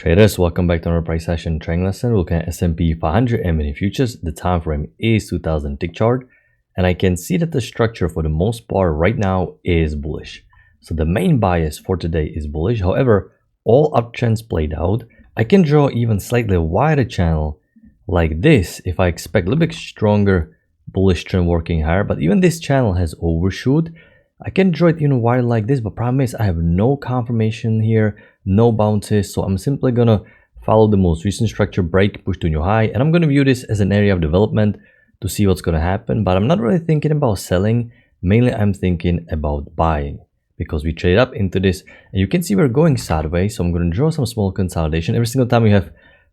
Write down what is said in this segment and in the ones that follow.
Traders, welcome back to another price session trading lesson. We're looking at S&P 500 and futures. The time frame is 2000 tick chart, and I can see that the structure for the most part right now is bullish. So the main bias for today is bullish. However, all uptrends played out. I can draw even slightly wider channel like this if I expect a little bit stronger bullish trend working higher. But even this channel has overshoot. I can draw it even wider like this, but problem is I have no confirmation here, no bounces, so I'm simply gonna follow the most recent structure, break, push to new high, and I'm gonna view this as an area of development to see what's gonna happen. But I'm not really thinking about selling. Mainly I'm thinking about buying because we trade up into this, and you can see we're going sideways. So I'm gonna draw some small consolidation. Every single time we have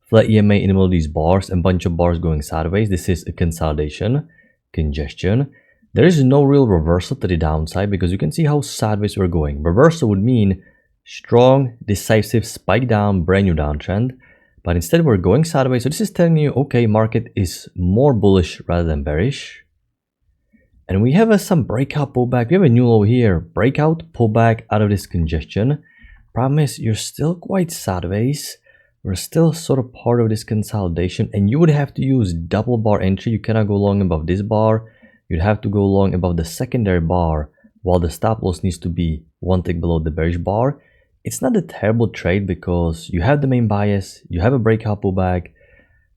flat EMA in the middle of these bars and bunch of bars going sideways, this is a consolidation, congestion. There is no real reversal to the downside because you can see how sideways we're going. Reversal would mean strong, decisive spike down, brand new downtrend. But instead we're going sideways. So this is telling you, okay, market is more bullish rather than bearish. And we have some breakout pullback. We have a new low here. Breakout, pullback out of this congestion. Problem is you're still quite sideways. We're still sort of part of this consolidation. And you would have to use double bar entry. You cannot go long above this bar. You'd have to go long above the secondary bar while the stop loss needs to be one tick below the bearish bar. It's not a terrible trade because you have the main bias, you have a breakout pullback.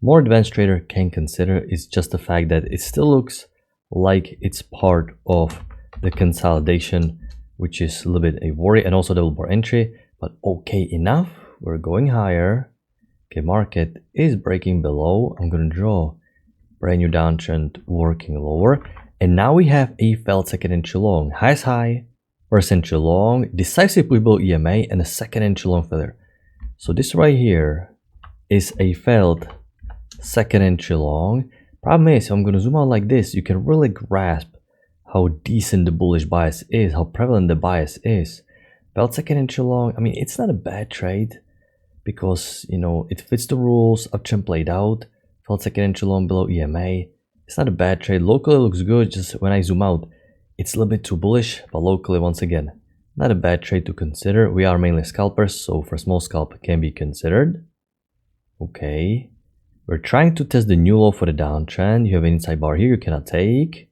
More advanced trader can consider. It's just the fact that it still looks like it's part of the consolidation, which is a little bit a worry, and also double bar entry. But okay, enough. We're going higher. Okay, market is breaking below. I'm going to draw brand new downtrend working lower. And now we have a failed second entry long. Highest high, first entry long, decisive push below EMA, and a second entry long failure. So this right here is a failed second entry long. Problem is, if I'm going to zoom out like this, you can really grasp how decent the bullish bias is, how prevalent the bias is. Failed second entry long, I mean, it's not a bad trade because, you know, it fits the rules, uptrend played out. Failed second entry long below EMA. It's not a bad trade. Locally it looks good, just when I zoom out, it's a little bit too bullish, but locally, once again, not a bad trade to consider. We are mainly scalpers, so for small scalp it can be considered. Okay. We're trying to test the new low for the downtrend. You have an inside bar here you cannot take.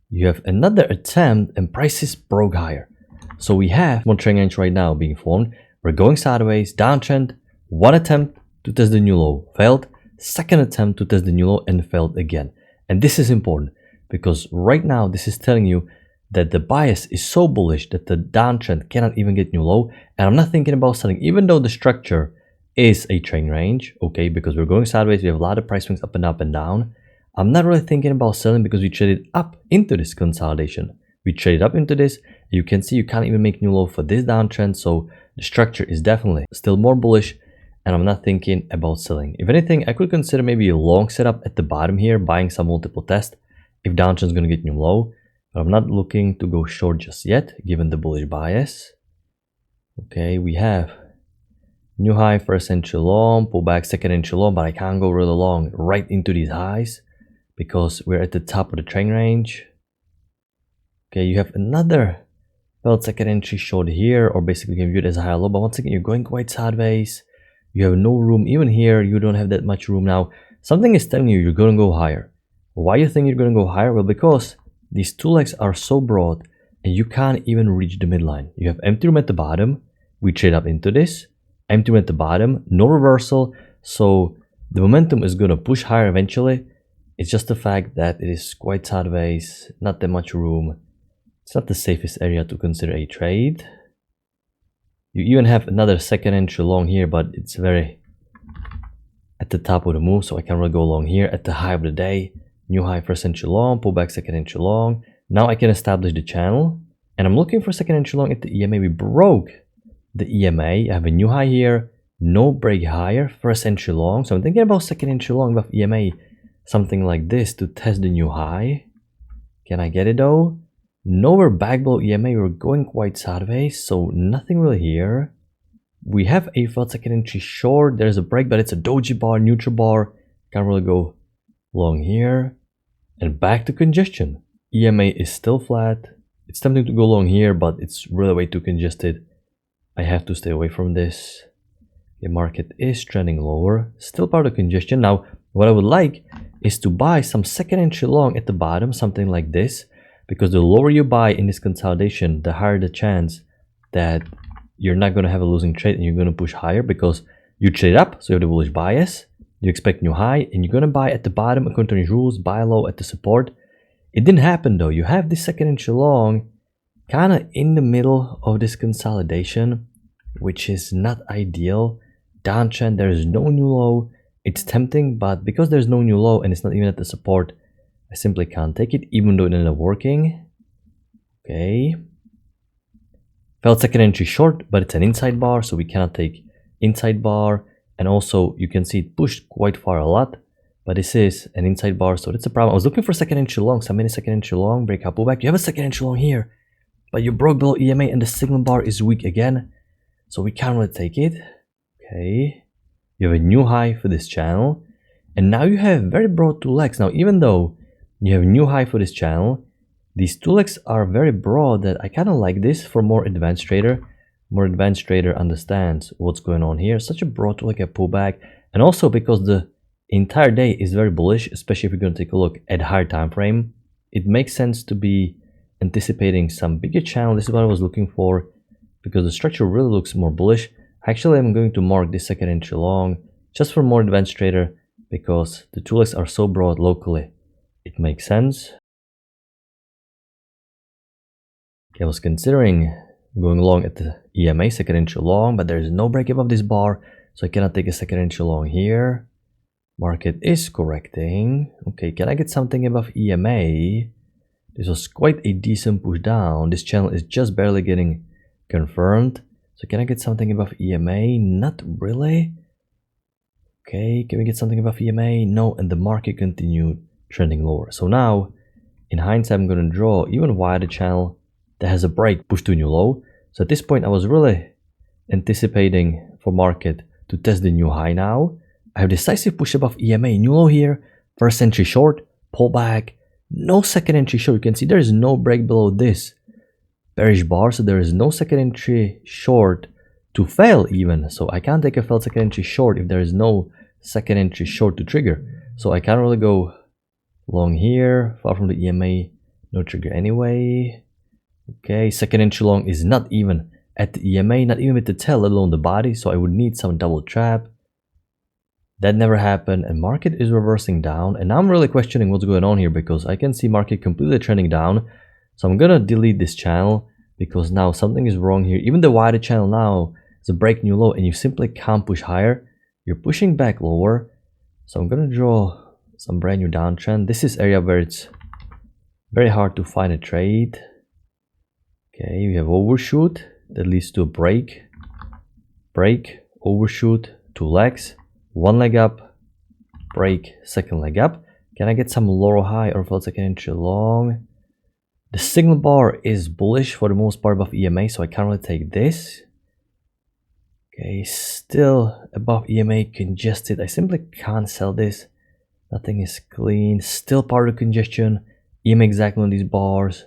You have another attempt and prices broke higher. So we have one trend range right now being formed. We're going sideways, downtrend, one attempt to test the new low, failed. Second attempt to test the new low and failed again. And this is important because right now this is telling you that the bias is so bullish that the downtrend cannot even get new low. And I'm not thinking about selling, even though the structure is a trend range, okay, because we're going sideways, we have a lot of price swings up and down. I'm not really thinking about selling because we traded up into this consolidation. We traded up into this. You can see you can't even make new low for this downtrend. So the structure is definitely still more bullish. And I'm not thinking about selling. If anything, I could consider maybe a long setup at the bottom here, buying some multiple tests if downtrend is going to get new low. But I'm not looking to go short just yet, given the bullish bias. Okay, we have new high, first entry long, pullback, second entry long, but I can't go really long right into these highs because we're at the top of the trend range. Okay, you have another failed second entry short here, or basically you can view it as a high low, but once again, you're going quite sideways. You have no room. Even here, you don't have that much room now. Something is telling you you're going to go higher. Why you think you're going to go higher? Well, because these two legs are so broad and you can't even reach the midline. You have empty room at the bottom. We trade up into this. Empty room at the bottom. No reversal. So the momentum is going to push higher eventually. It's just the fact that it is quite sideways. Not that much room. It's not the safest area to consider a trade. You even have another second entry long here, but it's very at the top of the move, so I can't really go long here. At the high of the day, new high first entry long, pullback second entry long. Now I can establish the channel, and I'm looking for second entry long at the EMA. We broke the EMA. I have a new high here, no break higher, first entry long. So I'm thinking about second entry long above EMA, something like this to test the new high. Can I get it though? Nowhere back below EMA, we're going quite sideways, so nothing really here. We have a failed second entry short. There's a break, but it's a doji bar, neutral bar. Can't really go long here. And back to congestion. EMA is still flat. It's tempting to go long here, but it's really way too congested. I have to stay away from this. The market is trending lower, still part of congestion. Now, what I would like is to buy some second entry long at the bottom, something like this, because the lower you buy in this consolidation, the higher the chance that you're not going to have a losing trade and you're going to push higher, because you trade up, so you have the bullish bias, you expect new high, and you're going to buy at the bottom according to these rules, buy low at the support. It didn't happen though. You have this second entry long kind of in the middle of this consolidation, which is not ideal. Downtrend, there is no new low. It's tempting, but because there's no new low and it's not even at the support, I simply can't take it, even though it ended up working. Okay. Felt second entry short, but it's an inside bar, so we cannot take inside bar. And also, you can see it pushed quite far a lot, but this is an inside bar, so that's a problem. I was looking for second entry long, so I made a second entry long, breakout pullback. You have a second entry long here, but you broke below EMA and the signal bar is weak again, so we can't really take it. Okay, you have a new high for this channel, and now you have very broad two legs. Now, even though you have a new high for this channel, these two legs are very broad that I kind of like this for more advanced trader. More advanced trader understands what's going on here. Such a broad two leg at pullback, and also because the entire day is very bullish, especially if you're going to take a look at higher time frame, it makes sense to be anticipating some bigger channel. This is what I was looking for, because the structure really looks more bullish. Actually, I'm going to mark this second entry long just for more advanced trader, because the two legs are so broad locally. It makes sense. Okay, I was considering going long at the EMA second entry long, but there is no break above this bar, so I cannot take a second entry long here. Market is correcting. Okay, can I get something above EMA? This was quite a decent push down. This channel is just barely getting confirmed. So can I get something above EMA? Not really. Okay, can we get something above EMA? No, and the market continued trending lower. So now, in hindsight, I'm going to draw even wider channel that has a break, push to a new low. So at this point, I was really anticipating for market to test the new high now. I have decisive push above EMA, new low here, first entry short, pull back, no second entry short. You can see there is no break below this bearish bar, so there is no second entry short to fail even. So I can't take a failed second entry short if there is no second entry short to trigger. So I can't really go long here, far from the EMA, no trigger anyway. Okay, second entry long is not even at the EMA, not even with the tail, let alone the body, so I would need some double trap. That never happened, and market is reversing down, and I'm really questioning what's going on here, because I can see market completely trending down. So I'm gonna delete this channel, because now something is wrong here. Even the wider channel now is a break new low, and you simply can't push higher. You're pushing back lower. So I'm gonna draw some brand new downtrend. This is area where it's very hard to find a trade. Okay, we have overshoot that leads to a break, overshoot, two legs, one leg up, break, second leg up. Can I get some lower high or failed second entry long? The signal bar is bullish for the most part above EMA, so I can't really take this. Okay, still above EMA, congested. I simply can't sell this. Nothing is clean. Still part of congestion. EMA exactly on these bars.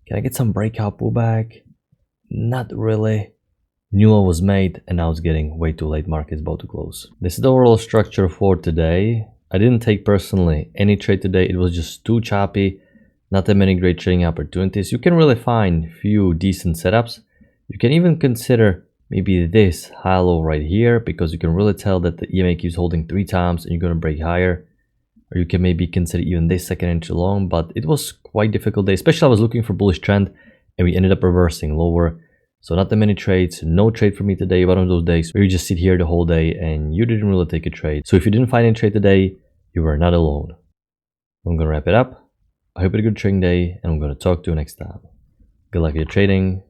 Can I get some breakout pullback? Not really. New low was made, and now it's getting way too late. Market's about to close. This is the overall structure for today. I didn't take personally any trade today. It was just too choppy. Not that many great trading opportunities. You can really find few decent setups. You can even consider maybe this high low right here, because you can really tell that the EMA keeps holding 3 times and you're going to break higher. Or you can maybe consider even this second entry long, but it was quite difficult day. Especially I was looking for bullish trend and we ended up reversing lower. So not that many trades, no trade for me today. One of those days where you just sit here the whole day and you didn't really take a trade. So if you didn't find any trade today, you were not alone. I'm going to wrap it up. I hope you had a good trading day, and I'm going to talk to you next time. Good luck with your trading.